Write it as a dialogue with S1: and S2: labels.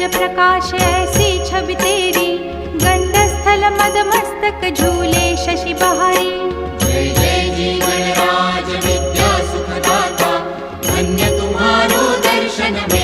S1: प्रकाश ऐसी छवि तेरी, गंडस्थल मदमस्तक झूले शशि बहारी।
S2: जय जय जी गणराज विद्या सुखदाता, धन्य तुम्हारो दर्शन में